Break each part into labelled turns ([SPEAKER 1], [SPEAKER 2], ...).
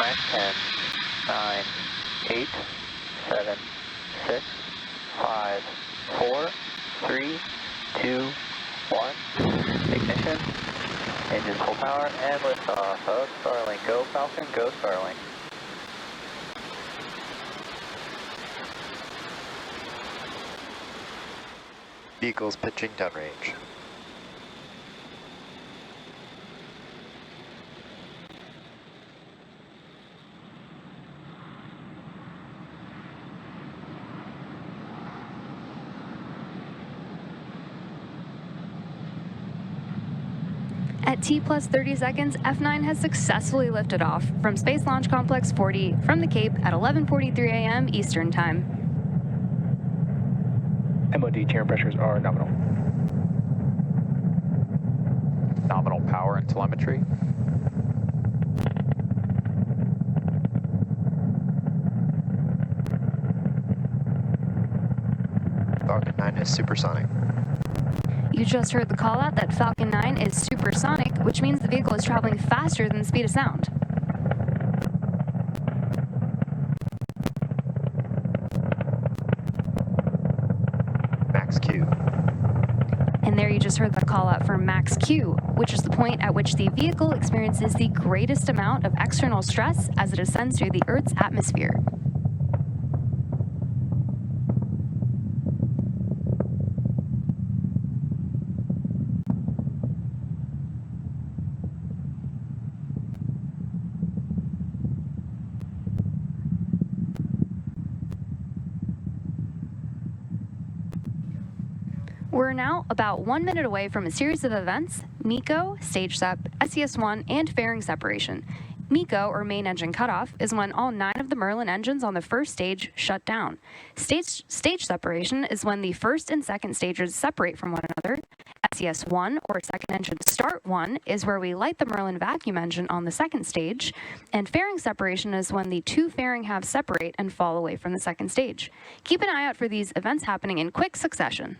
[SPEAKER 1] Max 10, 9, 8, 7, 6, 5, 4, 3, 2, 1. Ignition. Engines full power and liftoff of Starlink. Go Falcon, go Starlink.
[SPEAKER 2] Vehicles pitching downrange.
[SPEAKER 3] At T plus 30 seconds, F9 has successfully lifted off from Space Launch Complex 40 from the Cape at 11:43 a.m. Eastern Time.
[SPEAKER 1] MOD tier pressures are nominal.
[SPEAKER 4] Nominal power and telemetry.
[SPEAKER 2] Falcon 9 is supersonic.
[SPEAKER 3] You just heard the call out that Falcon 9 is supersonic, which means the vehicle is traveling faster than the speed of sound.
[SPEAKER 2] Max Q.
[SPEAKER 3] And there you just heard the call out for max Q, which is the point at which the vehicle experiences the greatest amount of external stress as it ascends through the Earth's atmosphere. We're now about 1 minute away from a series of events: MECO, stage sep, SES-1, and fairing separation. MECO, or main engine cutoff, is when all 9 of the Merlin engines on the first stage shut down. Stage separation is when the first and second stages separate from one another. SES-1, or second engine start 1, is where we light the Merlin vacuum engine on the second stage. And fairing separation is when the 2 fairing halves separate and fall away from the second stage. Keep an eye out for these events happening in quick succession.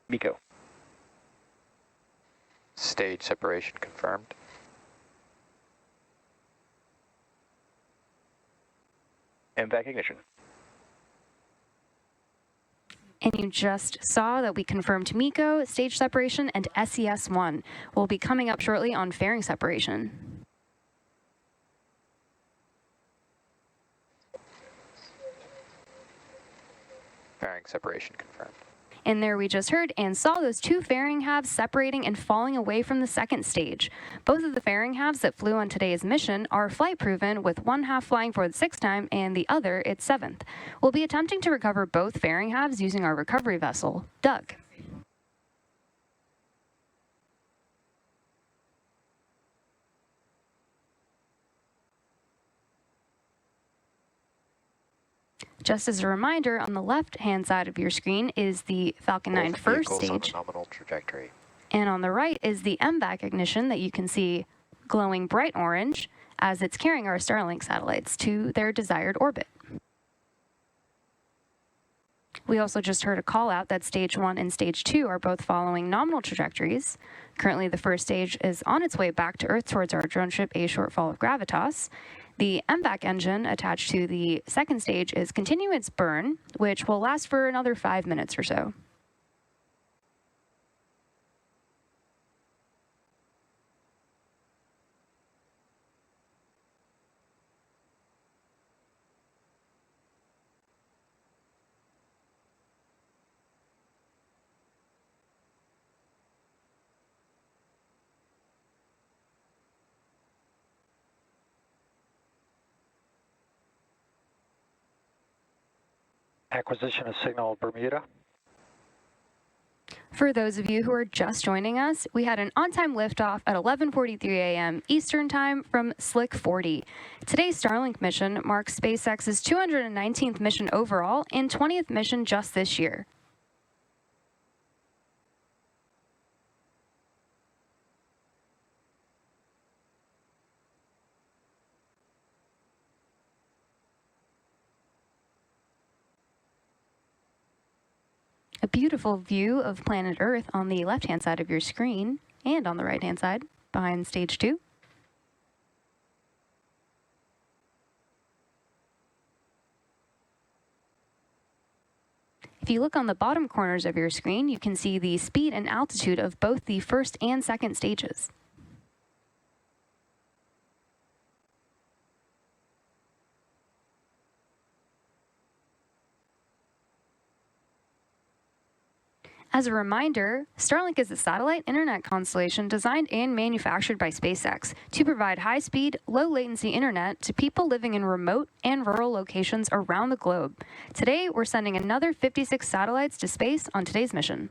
[SPEAKER 1] MECO.
[SPEAKER 4] Stage separation confirmed.
[SPEAKER 1] MVAC ignition.
[SPEAKER 3] And you just saw that we confirmed MECO, stage separation, and SES-1 will be coming up shortly on fairing separation.
[SPEAKER 4] Fairing separation confirmed.
[SPEAKER 3] And there we just heard and saw those 2 fairing halves separating and falling away from the second stage. Both of the fairing halves that flew on today's mission are flight proven, with one half flying for the 6th time and the other its 7th. We'll be attempting to recover both fairing halves using our recovery vessel, Doug. Just as a reminder, on the left-hand side of your screen is the Falcon 9 first stage.
[SPEAKER 2] On nominal trajectory.
[SPEAKER 3] And on the right is the MVAC ignition that you can see glowing bright orange as it's carrying our Starlink satellites to their desired orbit. We also just heard a call out that stage 1 and stage 2 are both following nominal trajectories. Currently, the first stage is on its way back to Earth towards our drone ship, A Shortfall of Gravitas. The MVAC engine attached to the second stage is continuing its burn, which will last for another 5 minutes or so.
[SPEAKER 1] Acquisition of signal Bermuda.
[SPEAKER 3] For those of you who are just joining us, we had an on-time liftoff at 11:43 a.m. Eastern Time from Slick 40. Today's Starlink mission marks SpaceX's 219th mission overall and 20th mission just this year. beautiful view of planet Earth on the left-hand side of your screen and on the right-hand side behind stage 2. If you look on the bottom corners of your screen, you can see the speed and altitude of both the first and second stages. As a reminder, Starlink is a satellite internet constellation designed and manufactured by SpaceX to provide high-speed, low-latency internet to people living in remote and rural locations around the globe. Today, we're sending another 56 satellites to space on today's mission.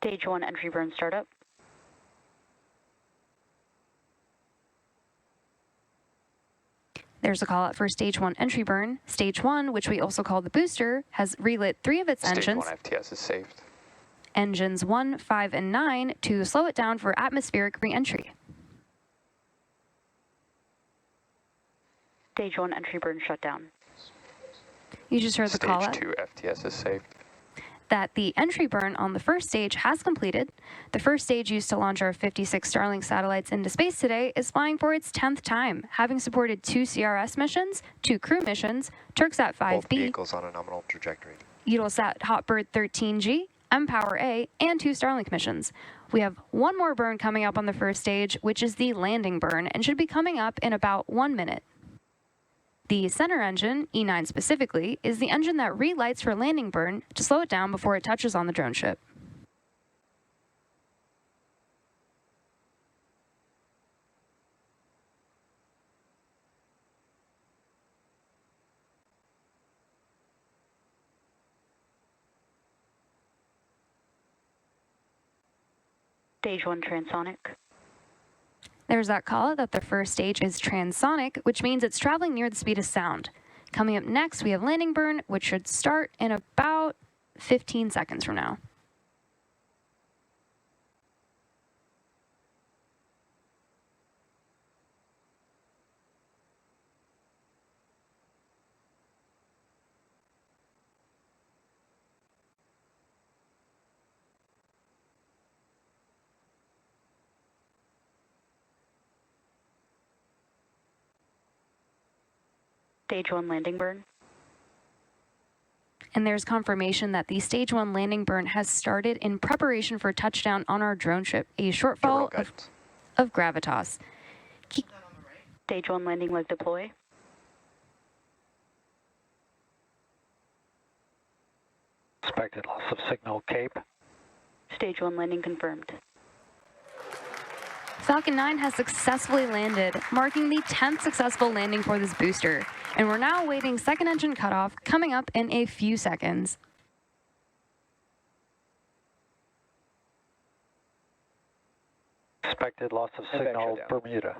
[SPEAKER 5] Stage 1 entry burn startup.
[SPEAKER 3] There's a call out for Stage 1 entry burn. Stage 1, which we also call the booster, has relit 3 of its engines.
[SPEAKER 4] Stage 1 FTS is saved.
[SPEAKER 3] Engines 1, 5, and 9 to slow it down for atmospheric re-entry.
[SPEAKER 5] Stage 1 entry burn shutdown.
[SPEAKER 3] You just heard the call out.
[SPEAKER 4] Stage 2 FTS is saved.
[SPEAKER 3] That the entry burn on the first stage has completed. The first stage used to launch our 56 Starlink satellites into space today is flying for its 10th time, having supported 2 CRS missions, 2 crew missions, Turksat 5B,
[SPEAKER 2] Both vehicles on a nominal trajectory.
[SPEAKER 3] Eutelsat HOTBIRD 13G, mPOWER-a, and 2 Starlink missions. We have one more burn coming up on the first stage, which is the landing burn, and should be coming up in about 1 minute. The center engine, E9 specifically, is the engine that relights for landing burn to slow it down before it touches on the drone ship.
[SPEAKER 5] Stage 1 transonic.
[SPEAKER 3] There's that call that the first stage is transonic, which means it's traveling near the speed of sound. Coming up next, we have landing burn, which should start in about 15 seconds from now.
[SPEAKER 5] Stage 1 landing burn.
[SPEAKER 3] And there's confirmation that the Stage 1 landing burn has started in preparation for touchdown on our drone ship, a shortfall of gravitas.
[SPEAKER 5] Stage 1 landing leg deploy.
[SPEAKER 1] Expected loss of signal, Cape.
[SPEAKER 5] Stage 1 landing confirmed.
[SPEAKER 3] Falcon 9 has successfully landed, marking the 10th successful landing for this booster. And we're now awaiting second engine cutoff, coming up in a few seconds.
[SPEAKER 1] Expected loss of signal, Bermuda.